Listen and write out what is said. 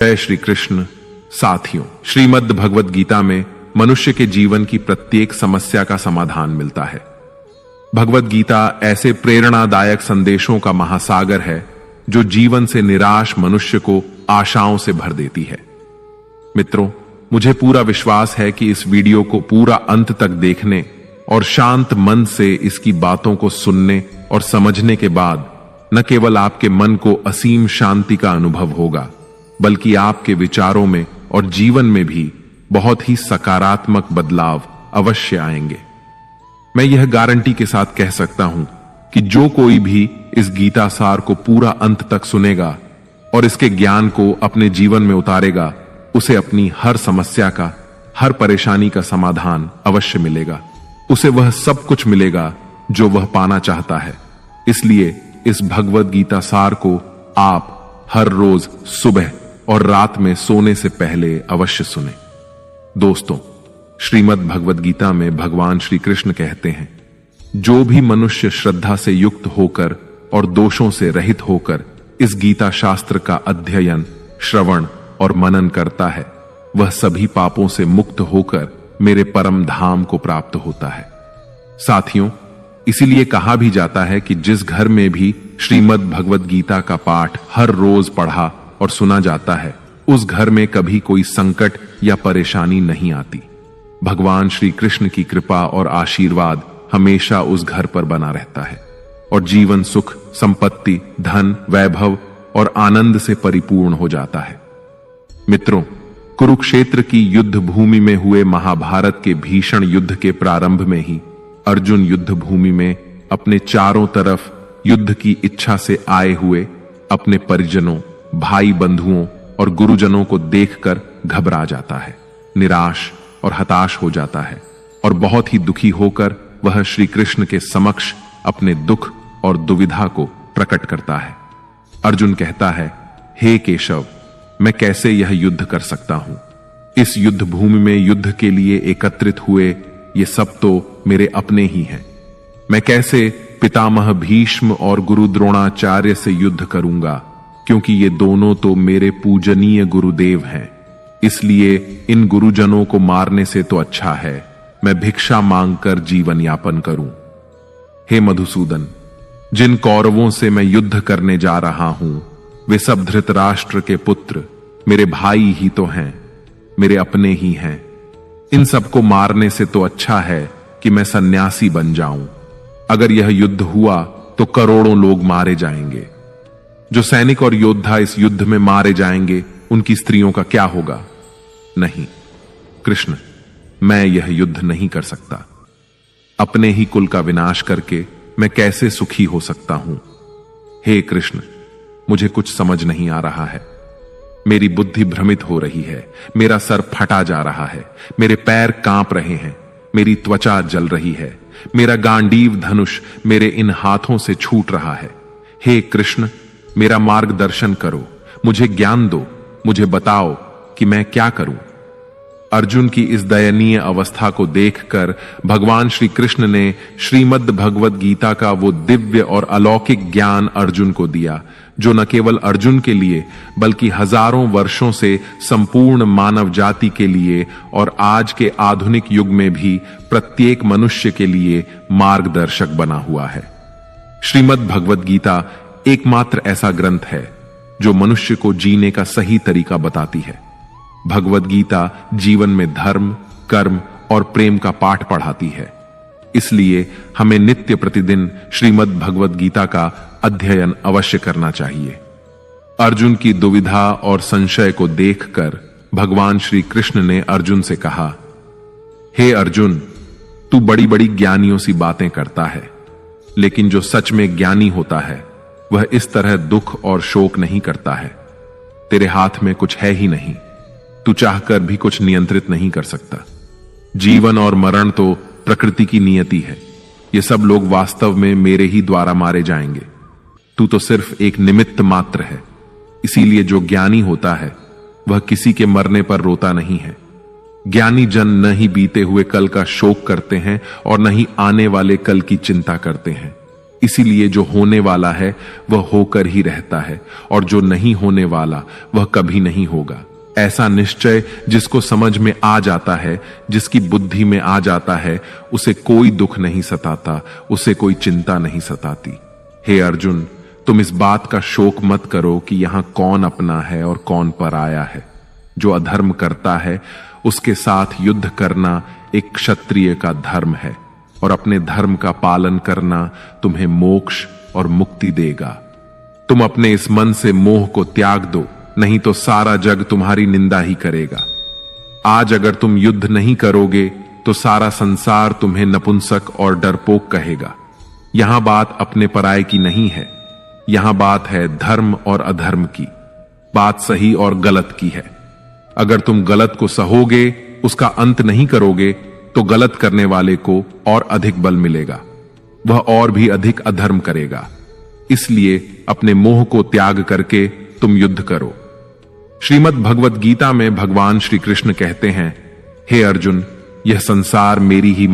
जय श्री कृष्ण। साथियों, श्रीमद् भगवद गीता में मनुष्य के जीवन की प्रत्येक समस्या का समाधान मिलता है। भगवद गीता ऐसे प्रेरणादायक संदेशों का महासागर है जो जीवन से निराश मनुष्य को आशाओं से भर देती है। मित्रों, मुझे पूरा विश्वास है कि इस वीडियो को पूरा अंत तक देखने और शांत मन से इसकी बातों को सुनने और समझने के बाद न केवल आपके मन को असीम शांति का अनुभव होगा, बल्कि आपके विचारों में और जीवन में भी बहुत ही सकारात्मक बदलाव अवश्य आएंगे। मैं यह गारंटी के साथ कह सकता हूं कि जो कोई भी इस गीता सार को पूरा अंत तक सुनेगा और इसके ज्ञान को अपने जीवन में उतारेगा, उसे अपनी हर समस्या का, हर परेशानी का समाधान अवश्य मिलेगा। उसे वह सब कुछ मिलेगा जो वह पाना चाहता है। इसलिए इस भगवद गीता सार को आप हर रोज सुबह और रात में सोने से पहले अवश्य सुने। दोस्तों, श्रीमद् भगवद गीता में भगवान श्री कृष्ण कहते हैं, जो भी मनुष्य श्रद्धा से युक्त होकर और दोषों से रहित होकर इस गीता शास्त्र का अध्ययन, श्रवण और मनन करता है, वह सभी पापों से मुक्त होकर मेरे परम धाम को प्राप्त होता है। साथियों, इसीलिए कहा भी जाता है कि जिस घर में भी श्रीमद् भगवद गीता का पाठ हर रोज पढ़ा और सुना जाता है, उस घर में कभी कोई संकट या परेशानी नहीं आती। भगवान श्री कृष्ण की कृपा और आशीर्वाद हमेशा उस घर पर बना रहता है और जीवन सुख, संपत्ति, धन, वैभव और आनंद से परिपूर्ण हो जाता है। मित्रों, कुरुक्षेत्र की युद्ध भूमि में हुए महाभारत के भीषण युद्ध के प्रारंभ में ही अर्जुन युद्ध भूमि में अपने चारों तरफ युद्ध की इच्छा से आए हुए अपने परिजनों, भाई बंधुओं और गुरुजनों को देखकर घबरा जाता है, निराश और हताश हो जाता है और बहुत ही दुखी होकर वह श्री कृष्ण के समक्ष अपने दुख और दुविधा को प्रकट करता है। अर्जुन कहता है, हे केशव, मैं कैसे यह युद्ध कर सकता हूं? इस युद्ध भूमि में युद्ध के लिए एकत्रित हुए ये सब तो मेरे अपने ही हैं। मैं कैसे पितामह भीष्म और गुरु द्रोणाचार्य से युद्ध करूंगा, क्योंकि ये दोनों तो मेरे पूजनीय गुरुदेव हैं। इसलिए इन गुरुजनों को मारने से तो अच्छा है मैं भिक्षा मांगकर जीवन यापन करूं। हे मधुसूदन, जिन कौरवों से मैं युद्ध करने जा रहा हूं, वे सब धृतराष्ट्र के पुत्र मेरे भाई ही तो हैं, मेरे अपने ही हैं। इन सबको मारने से तो अच्छा है कि मैं सन्यासी बन जाऊं। अगर यह युद्ध हुआ तो करोड़ों लोग मारे जाएंगे। जो सैनिक और योद्धा इस युद्ध में मारे जाएंगे, उनकी स्त्रियों का क्या होगा? नहीं कृष्ण, मैं यह युद्ध नहीं कर सकता। अपने ही कुल का विनाश करके मैं कैसे सुखी हो सकता हूं? हे कृष्ण, मुझे कुछ समझ नहीं आ रहा है। मेरी बुद्धि भ्रमित हो रही है, मेरा सर फटा जा रहा है, मेरे पैर कांप रहे हैं, मेरी त्वचा जल रही है, मेरा गांडीव धनुष मेरे इन हाथों से छूट रहा है। हे कृष्ण, मेरा मार्गदर्शन करो, मुझे ज्ञान दो, मुझे बताओ कि मैं क्या करूं। अर्जुन की इस दयनीय अवस्था को देखकर भगवान श्री कृष्ण ने श्रीमद् भगवद गीता का वो दिव्य और अलौकिक ज्ञान अर्जुन को दिया, जो न केवल अर्जुन के लिए बल्कि हजारों वर्षों से संपूर्ण मानव जाति के लिए और आज के आधुनिक युग में भी प्रत्येक मनुष्य के लिए मार्गदर्शक बना हुआ है। श्रीमद् भगवद गीता एकमात्र ऐसा ग्रंथ है जो मनुष्य को जीने का सही तरीका बताती है। भगवद गीता जीवन में धर्म, कर्म और प्रेम का पाठ पढ़ाती है। इसलिए हमें नित्य प्रतिदिन श्रीमद् भगवद गीता का अध्ययन अवश्य करना चाहिए। अर्जुन की दुविधा और संशय को देखकर भगवान श्री कृष्ण ने अर्जुन से कहा, हे अर्जुन, तू बड़ी बड़ी ज्ञानियों सी बातें करता है, लेकिन जो सच में ज्ञानी होता है वह इस तरह दुख और शोक नहीं करता है। तेरे हाथ में कुछ है ही नहीं, तू चाहकर भी कुछ नियंत्रित नहीं कर सकता। जीवन और मरण तो प्रकृति की नियति है। ये सब लोग वास्तव में मेरे ही द्वारा मारे जाएंगे। तू तो सिर्फ एक निमित्त मात्र है। इसीलिए जो ज्ञानी होता है वह किसी के मरने पर रोता नहीं है। ज्ञानी जन न ही बीते हुए कल का शोक करते हैं और न ही आने वाले कल की चिंता करते हैं। इसीलिए जो होने वाला है वह होकर ही रहता है, और जो नहीं होने वाला वह कभी नहीं होगा। ऐसा निश्चय जिसको समझ में आ जाता है, जिसकी बुद्धि में आ जाता है, उसे कोई दुख नहीं सताता, उसे कोई चिंता नहीं सताती। हे अर्जुन, तुम इस बात का शोक मत करो कि यहां कौन अपना है और कौन पराया है। जो अधर्म करता है उसके साथ युद्ध करना एक क्षत्रिय का धर्म है, और अपने धर्म का पालन करना तुम्हें मोक्ष और मुक्ति देगा। तुम अपने इस मन से मोह को त्याग दो, नहीं तो सारा जग तुम्हारी निंदा ही करेगा। आज अगर तुम युद्ध नहीं करोगे तो सारा संसार तुम्हें नपुंसक और डरपोक कहेगा। यहां बात अपने पराये की नहीं है, यहां बात है धर्म और अधर्म की, बात सही और गलत की है। अगर तुम गलत को सहोगे, उसका अंत नहीं करोगे, तो गलत करने वाले को और अधिक बल मिलेगा, वह और भी अधिक अधर्म करेगा। इसलिए अपने मोह को त्याग करके तुम युद्ध करो। श्रीमद् भगवत गीता में भगवान श्री कृष्ण कहते हैं, हे अर्जुन, यह संसार मेरी ही